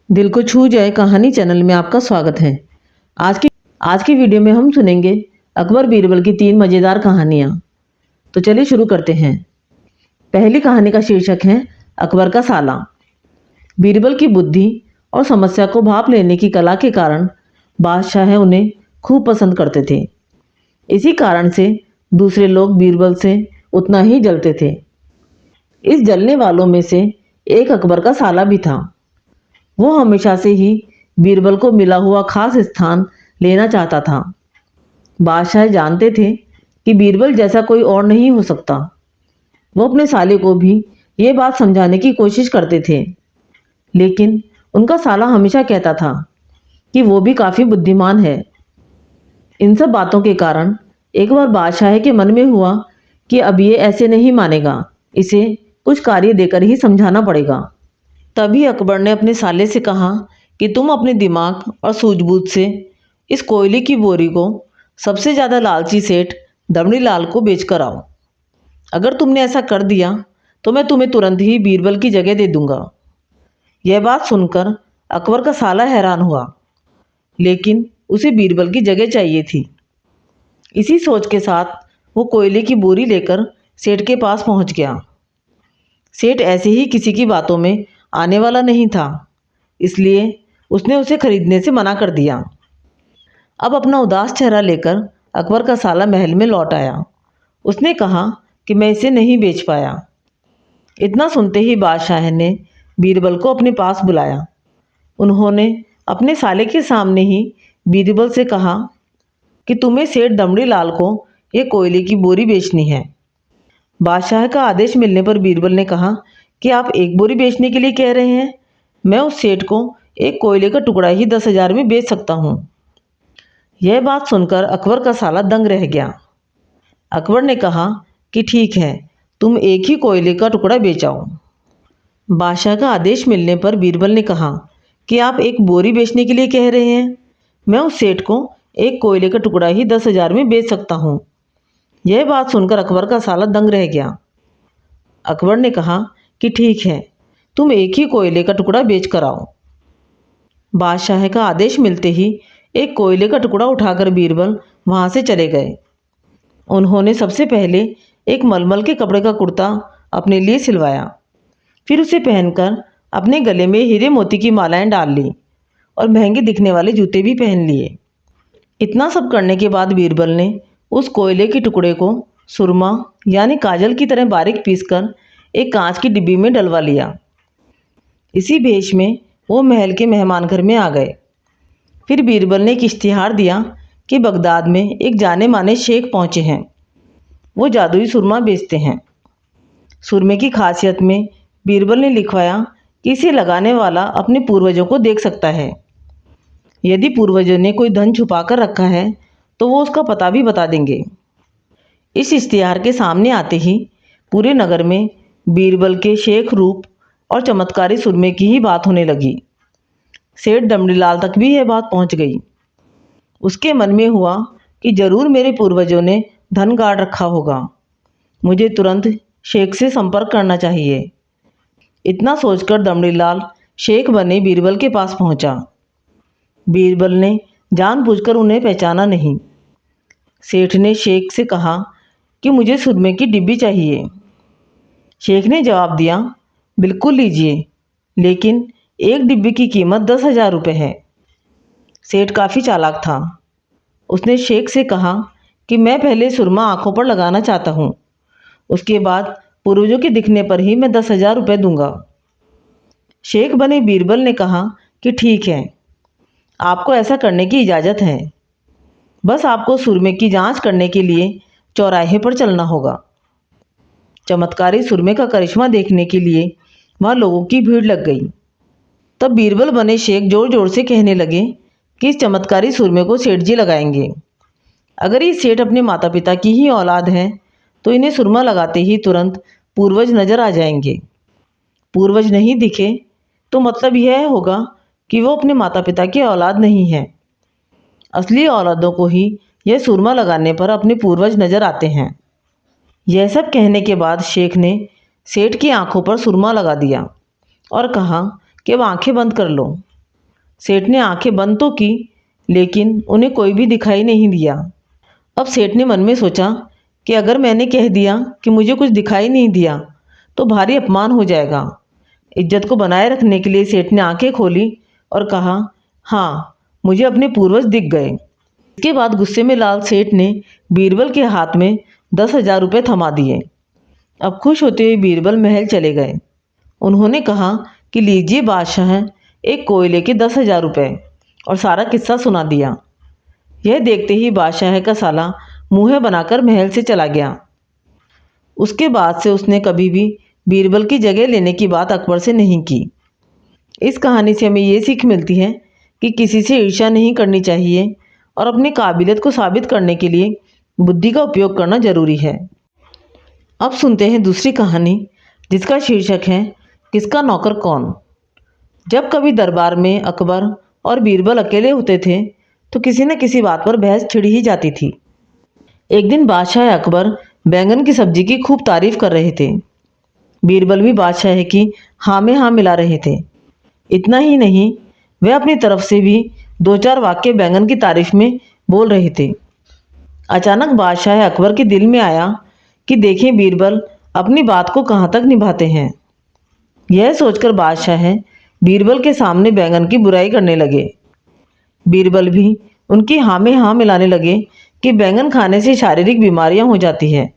दिल को छू जाए कहानी चैनल में आपका स्वागत है। आज की वीडियो में हम सुनेंगे अकबर बीरबल की 3 मज़ेदार कहानियाँ। तो चलिए शुरू करते हैं। पहली कहानी का शीर्षक है अकबर का साला। बीरबल की बुद्धि और समस्या को भांप लेने की कला के कारण बादशाह उन्हें खूब पसंद करते थे। इसी कारण से दूसरे लोग बीरबल से उतना ही जलते थे। इस जलने वालों में से एक अकबर का साला भी था। वो हमेशा से ही बीरबल को मिला हुआ खास स्थान लेना चाहता था। बादशाह जानते थे कि बीरबल जैसा कोई और नहीं हो सकता। वो अपने साले को भी ये बात समझाने की कोशिश करते थे, लेकिन उनका साला हमेशा कहता था कि वो भी काफ़ी बुद्धिमान है। इन सब बातों के कारण एक बार बादशाह के मन में हुआ कि अब ये ऐसे नहीं मानेगा, इसे कुछ कार्य देकर ही समझाना पड़ेगा। तभी अकबर ने अपने साले से कहा कि तुम अपने दिमाग और सूझबूझ से इस कोयले की बोरी को सबसे ज़्यादा लालची सेठ दमड़ी लाल को बेच कर आओ। अगर तुमने ऐसा कर दिया तो मैं तुम्हें तुरंत ही बीरबल की जगह दे दूंगा। यह बात सुनकर अकबर का साला हैरान हुआ, लेकिन उसे बीरबल की जगह चाहिए थी। इसी सोच के साथ वो कोयले की बोरी लेकर सेठ के पास पहुंच गया। सेठ ऐसे ही किसी की बातों में आने वाला नहीं था, इसलिए उसने उसे खरीदने से मना कर दिया। अब अपना उदास चेहरा लेकर अकबर का साला महल में लौट आया। उसने कहा कि मैं इसे नहीं बेच पाया। इतना सुनते ही बादशाह ने बीरबल को अपने पास बुलाया। उन्होंने अपने साले के सामने ही बीरबल से कहा कि तुम्हें सेठ दमड़ी लाल को ये कोयले की बोरी बेचनी है। बादशाह का आदेश मिलने पर बीरबल ने कहा कि आप एक बोरी बेचने के लिए कह रहे हैं? मैं उस सेठ को एक कोयले का टुकड़ा ही 10,000 में बेच सकता हूँ। यह बात सुनकर अकबर का साला दंग रह गया। अकबर ने कहा कि ठीक है, तुम एक ही कोयले का टुकड़ा बेचाओ। बादशाह का आदेश मिलने पर बीरबल ने कहा कि आप एक बोरी बेचने के लिए कह रहे हैं? मैं उस सेठ को एक कोयले का टुकड़ा ही 10,000 में बेच सकता हूँ। यह बात सुनकर अकबर का साला दंग रह गया। अकबर ने कहा कि ठीक है, तुम एक ही कोयले का टुकड़ा बेच कर आओ। बादशाह का आदेश मिलते ही एक कोयले का टुकड़ा उठाकर बीरबल वहाँ से चले गए। उन्होंने सबसे पहले एक मलमल के कपड़े का कुर्ता अपने लिए सिलवाया, फिर उसे पहनकर अपने गले में हीरे मोती की मालाएं डाल ली और महंगे दिखने वाले जूते भी पहन लिए। इतना सब करने के बाद बीरबल ने उस कोयले के टुकड़े को सुरमा यानी काजल की तरह बारीक पीसकर एक कांच की डिब्बी में डलवा लिया। इसी भेष में वो महल के मेहमान घर में आ गए। फिर बीरबल ने एक इश्तिहार दिया कि बगदाद में एक जाने माने शेख पहुँचे हैं। वो जादुई सुरमा बेचते हैं। सुरमे की खासियत में बीरबल ने लिखवाया कि इसे लगाने वाला अपने पूर्वजों को देख सकता है। यदि पूर्वजों ने कोई धन छुपा कर रखा है तो वो उसका पता भी बता देंगे। इस इश्तिहार के सामने आते ही पूरे नगर में बीरबल के शेख रूप और चमत्कारी सुरमे की ही बात होने लगी। सेठ दमड़ीलाल तक भी यह बात पहुंच गई। उसके मन में हुआ कि जरूर मेरे पूर्वजों ने धन गाड़ रखा होगा। मुझे तुरंत शेख से संपर्क करना चाहिए। इतना सोचकर दमड़ीलाल शेख बने बीरबल के पास पहुंचा। बीरबल ने जानबूझकर उन्हें पहचाना नहीं। सेठ ने शेख से कहा कि मुझे सुरमे की डिब्बी चाहिए। शेख ने जवाब दिया, बिल्कुल लीजिए, लेकिन एक डिब्बी की कीमत 10,000 रुपये है। सेठ काफ़ी चालाक था। उसने शेख से कहा कि मैं पहले सुरमा आंखों पर लगाना चाहता हूँ, उसके बाद पूर्वजों के दिखने पर ही मैं 10,000 रुपये दूंगा। शेख बने बीरबल ने कहा कि ठीक है, आपको ऐसा करने की इजाज़त है। बस आपको सुरमे की जांच करने के लिए चौराहे पर चलना होगा। चमत्कारी सुरमे का करिश्मा देखने के लिए वहाँ लोगों की भीड़ लग गई। तब बीरबल बने शेख जोर जोर से कहने लगे कि इस चमत्कारी सुरमे को सेठ जी लगाएंगे। अगर ये सेठ अपने माता पिता की ही औलाद हैं तो इन्हें सुरमा लगाते ही तुरंत पूर्वज नजर आ जाएंगे। पूर्वज नहीं दिखे तो मतलब यह होगा कि वो अपने माता पिता की औलाद नहीं है। असली औलादों को ही यह सुरमा लगाने पर अपने पूर्वज नजर आते हैं। यह सब कहने के बाद शेख ने सेठ की आंखों पर सुरमा लगा दिया और कहा कि अब आंखें बंद कर लो। सेठ ने आंखें बंद तो की, लेकिन उन्हें कोई भी दिखाई नहीं दिया। अब सेठ ने मन में सोचा कि अगर मैंने कह दिया कि मुझे कुछ दिखाई नहीं दिया तो भारी अपमान हो जाएगा। इज्जत को बनाए रखने के लिए सेठ ने आंखें खोली और कहा, हाँ, मुझे अपने पूर्वज दिख गए। इसके बाद गुस्से में लाल सेठ ने बीरबल के हाथ में 10,000 रुपये थमा दिए। अब खुश होते हुए बीरबल महल चले गए। उन्होंने कहा कि लीजिए बादशाह, एक कोयले के 10,000 रुपये, और सारा किस्सा सुना दिया। यह देखते ही बादशाह का साला मुँह बनाकर महल से चला गया। उसके बाद से उसने कभी भी बीरबल की जगह लेने की बात अकबर से नहीं की। इस कहानी से हमें ये सीख मिलती है कि किसी से ईर्ष्या नहीं करनी चाहिए और अपनी काबिलियत को साबित करने के लिए बुद्धि का उपयोग करना जरूरी है। अब सुनते हैं दूसरी कहानी, जिसका शीर्षक है किसका नौकर कौन। जब कभी दरबार में अकबर और बीरबल अकेले होते थे तो किसी न किसी बात पर बहस छिड़ ही जाती थी। एक दिन बादशाह अकबर बैंगन की सब्जी की खूब तारीफ कर रहे थे। बीरबल भी बादशाह की हाँ में हाँ मिला रहे थे। इतना ही नहीं, वे अपनी तरफ से भी 2-4 वाक्य बैंगन की तारीफ में बोल रहे थे। अचानक बादशाह अकबर के दिल में आया कि देखें बीरबल अपनी बात को कहाँ तक निभाते हैं। यह सोचकर बादशाह बीरबल के सामने बैंगन की बुराई करने लगे। बीरबल भी उनकी हाँ में हाँ मिलाने लगे कि बैंगन खाने से शारीरिक बीमारियां हो जाती है।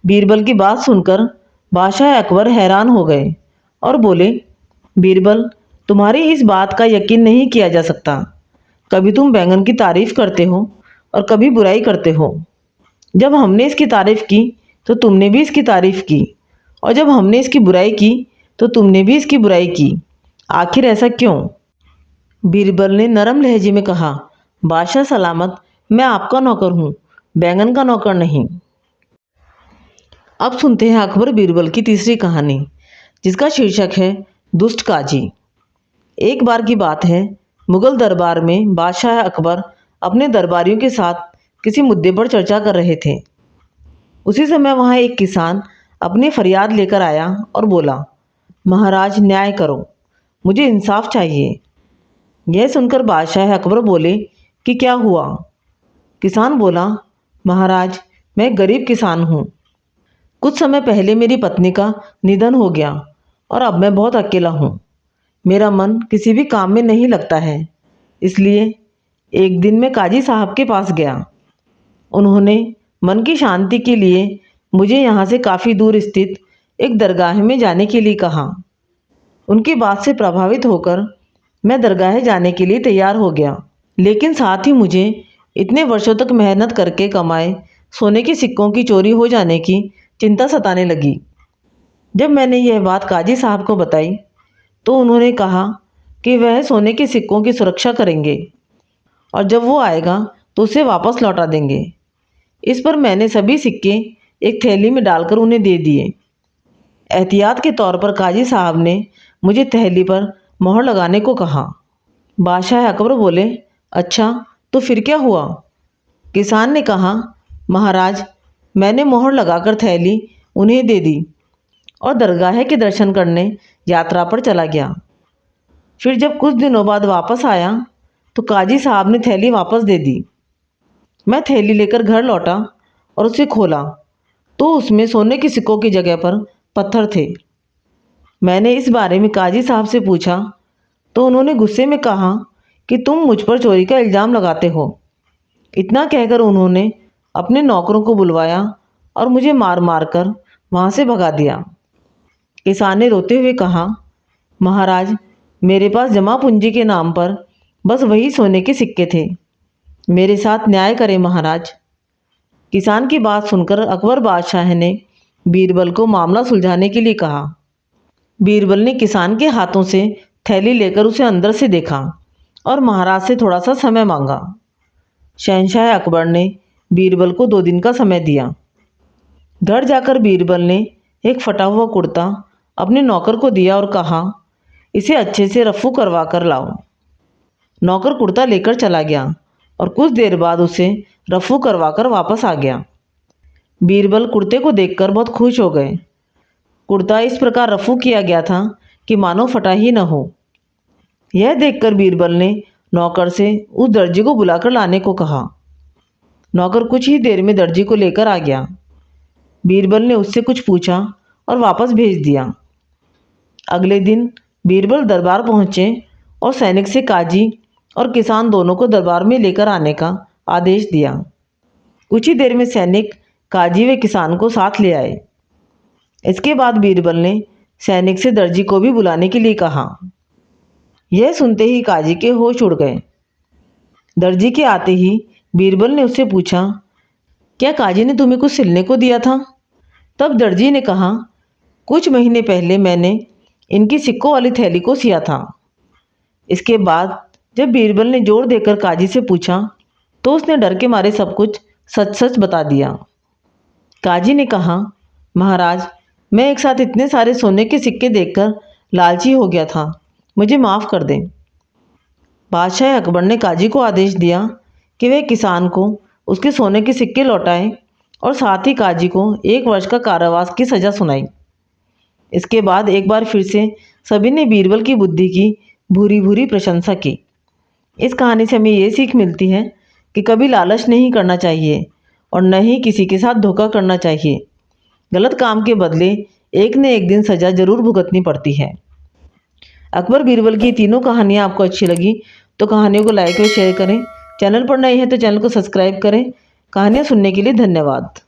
बीरबल की बात सुनकर बादशाह अकबर हैरान हो गए और बोले, बीरबल, तुम्हारी इस बात का यकीन नहीं किया जा सकता। कभी तुम बैंगन की तारीफ करते हो और कभी बुराई करते हो। जब हमने इसकी तारीफ की तो तुमने भी इसकी तारीफ की, और जब हमने इसकी बुराई की तो तुमने भी इसकी बुराई की। आखिर ऐसा क्यों? बीरबल ने नरम लहजे में कहा, बादशाह सलामत, मैं आपका नौकर हूँ, बैंगन का नौकर नहीं। अब सुनते हैं अकबर बीरबल की तीसरी कहानी, जिसका शीर्षक है दुष्ट काजी। एक बार की बात है, मुगल दरबार में बादशाह अकबर अपने दरबारियों के साथ किसी मुद्दे पर चर्चा कर रहे थे। उसी समय वहाँ एक किसान अपनी फरियाद लेकर आया और बोला, महाराज न्याय करो, मुझे इंसाफ चाहिए। यह सुनकर बादशाह अकबर बोले कि क्या हुआ? किसान बोला, महाराज, मैं गरीब किसान हूँ। कुछ समय पहले मेरी पत्नी का निधन हो गया और अब मैं बहुत अकेला हूँ। मेरा मन किसी भी काम में नहीं लगता है। इसलिए एक दिन मैं काजी साहब के पास गया। उन्होंने मन की शांति के लिए मुझे यहाँ से काफ़ी दूर स्थित एक दरगाह में जाने के लिए कहा। उनकी बात से प्रभावित होकर मैं दरगाह जाने के लिए तैयार हो गया, लेकिन साथ ही मुझे इतने वर्षों तक मेहनत करके कमाए सोने के सिक्कों की चोरी हो जाने की चिंता सताने लगी। जब मैंने यह बात काजी साहब को बताई तो उन्होंने कहा कि वह सोने के सिक्कों की सुरक्षा करेंगे और जब वो आएगा तो उसे वापस लौटा देंगे। इस पर मैंने सभी सिक्के एक थैली में डालकर उन्हें दे दिए। एहतियात के तौर पर काजी साहब ने मुझे थैली पर मोहर लगाने को कहा। बादशाह अकबर बोले, अच्छा, तो फिर क्या हुआ? किसान ने कहा, महाराज, मैंने मोहर लगाकर थैली उन्हें दे दी और दरगाह के दर्शन करने यात्रा पर चला गया। फिर जब कुछ दिनों बाद वापस आया तो काजी साहब ने थैली वापस दे दी। मैं थैली लेकर घर लौटा और उसे खोला तो उसमें सोने के सिक्कों की जगह पर पत्थर थे। मैंने इस बारे में काजी साहब से पूछा तो उन्होंने गुस्से में कहा कि तुम मुझ पर चोरी का इल्ज़ाम लगाते हो। इतना कहकर उन्होंने अपने नौकरों को बुलवाया और मुझे मार मार कर वहाँ से भगा दिया। किसान ने रोते हुए कहा, महाराज, मेरे पास जमा पूंजी के नाम पर बस वही सोने के सिक्के थे। मेरे साथ न्याय करें महाराज। किसान की बात सुनकर अकबर बादशाह ने बीरबल को मामला सुलझाने के लिए कहा। बीरबल ने किसान के हाथों से थैली लेकर उसे अंदर से देखा और महाराज से थोड़ा सा समय मांगा। शहंशाह अकबर ने बीरबल को 2 दिन का समय दिया। घर जाकर बीरबल ने एक फटा हुआ कुर्ता अपने नौकर को दिया और कहा, इसे अच्छे से रफू करवा कर लाओ। नौकर कुर्ता लेकर चला गया और कुछ देर बाद उसे रफू करवा कर वापस आ गया। बीरबल कुर्ते को देखकर बहुत खुश हो गए। कुर्ता इस प्रकार रफू किया गया था कि मानो फटा ही न हो। यह देखकर बीरबल ने नौकर से उस दर्जी को बुलाकर लाने को कहा। नौकर कुछ ही देर में दर्जी को लेकर आ गया। बीरबल ने उससे कुछ पूछा और वापस भेज दिया। अगले दिन बीरबल दरबार पहुंचे और सैनिक से काजी और किसान दोनों को दरबार में लेकर आने का आदेश दिया। कुछ ही देर में सैनिक काजी व किसान को साथ ले आए। इसके बाद बीरबल ने सैनिक से दर्जी को भी बुलाने के लिए कहा। यह सुनते ही काजी के होश उड़ गए। दर्जी के आते ही बीरबल ने उससे पूछा, क्या काजी ने तुम्हें कुछ सिलने को दिया था? तब दर्जी ने कहा, कुछ महीने पहले मैंने इनकी सिक्कों वाली थैली को सिया था। इसके बाद जब बीरबल ने जोर देकर काजी से पूछा तो उसने डर के मारे सब कुछ सच सच बता दिया। काजी ने कहा, महाराज, मैं एक साथ इतने सारे सोने के सिक्के देखकर लालची हो गया था, मुझे माफ़ कर दें। बादशाह अकबर ने काजी को आदेश दिया कि वह किसान को उसके सोने के सिक्के लौटाए और साथ ही काजी को 1 वर्ष का कारावास की सज़ा सुनाई। इसके बाद एक बार फिर से सभी ने बीरबल की बुद्धि की भूरी भूरी प्रशंसा की। इस कहानी से हमें ये सीख मिलती है कि कभी लालच नहीं करना चाहिए और न ही किसी के साथ धोखा करना चाहिए। गलत काम के बदले एक न एक दिन सज़ा जरूर भुगतनी पड़ती है। अकबर बीरबल की तीनों कहानियाँ आपको अच्छी लगी तो कहानियों को लाइक और शेयर करें। चैनल पर नए हैं तो चैनल को सब्सक्राइब करें। कहानियाँ सुनने के लिए धन्यवाद।